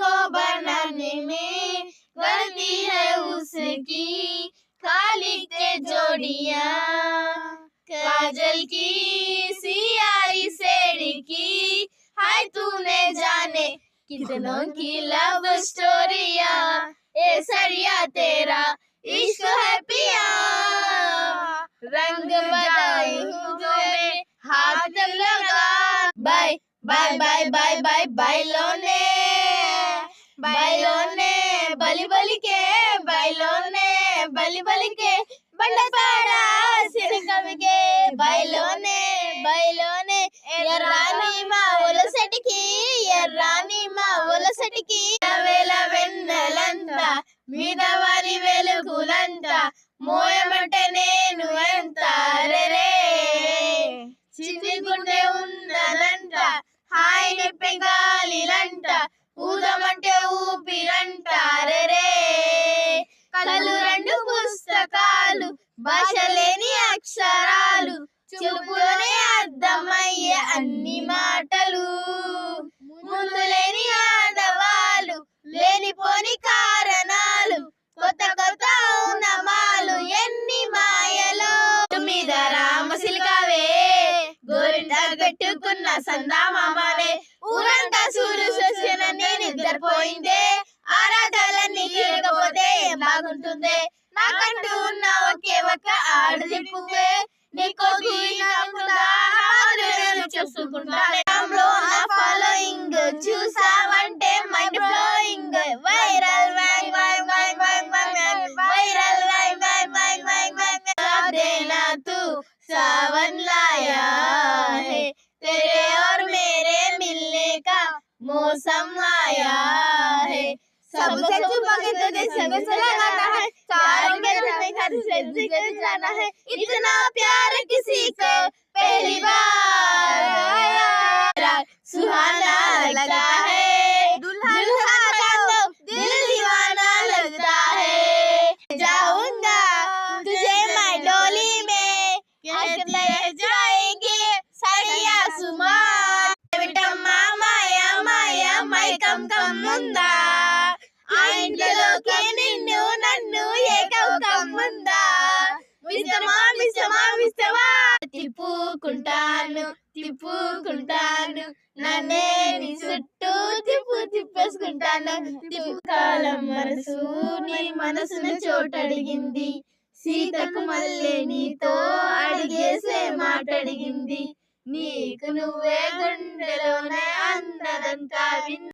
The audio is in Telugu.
को बनाने में गलती है उसकी, खाली के जोड़ियां काजल की सियाही सेड़ी की, हाय तूने जाने कितनों की लव स्टोरिया, ए सरिया तेरा इश्क है पिया, रंग बदलूं जो मैं हाथ लगा, बाय बाय बाय बाय बाय बायलोने बायलोने बलि बलि के बायलोने बलि बलि के బండపాడా సిరకవిగే బయలోనే బయలోనే ఎర్రాని మా ఒలసటికి ఎర్రాని మా ఒలసటికి వేల వెన్నెలంత మీద వారి వెలుగులంత మోయమంటే నేను ఎంత రే చిన్ని గుండె ఉన్నదంట హాయి నిప్పి గాలిలంట ఊదమంటే ఊపిరంట రే కళ్ళు రెండు పుస్తకాలు భాష లేని అక్షరాలు చూపులోనే అర్థమయ్యే అన్ని మాటలు ముందు లేని ఆడవాళ్ళు లేనిపోని కారణాలు కొత్త కొత్త ఔనమాలు ఎన్ని మాయలో మీద రామశిల్కావే గోరింట పెట్టుకున్న సందామామనే ఊరంతా సూరు సస్యనని నిద్రపోయిందే ఆరాధాలన్నీ తీరకపోతే బాగుంటుందే నాకంటూ ఉన్న ఒకే ఒక్క ఆడదిప్పువే నీకో చూసుకుంటాలో నా ఫాలోయింగ్ చూసావంటే మైండ్ బ్లోయింగ్ వైరల్ వైరల్ देना तू सावन लाया है तेरे और मेरे मिलने का मौसम आया है सबसे छुपाके तुझे संग से लगाना है चारों के में जाना है इतना प्यार किसी को पहली बार आया सुहाना लगता है दुल्हा का तो दिल दीवाना लगता है जाऊंगा तुझे मैं डोली में ले जाएंगे सरिया सुमा విటమ్మా మాయా మాయా మైకం కమ్ముందా ఆ ఇంట్లోకి నిన్ను నన్ను ఏకౌకమ్ముందా మిస్తమా మిస్తమా మిస్తమా తిప్పుకుంటాను తిప్పుకుంటాను నన్నే నీ చుట్టూ తిప్పేసుకుంటాను కాలం మనసు నీ మనసును చోటడిగింది సీతకు మళ్ళీ నీతో అడిగేసే మాట అడిగింది నీకు నువ్వే గుండెలోనే అన్నదంతా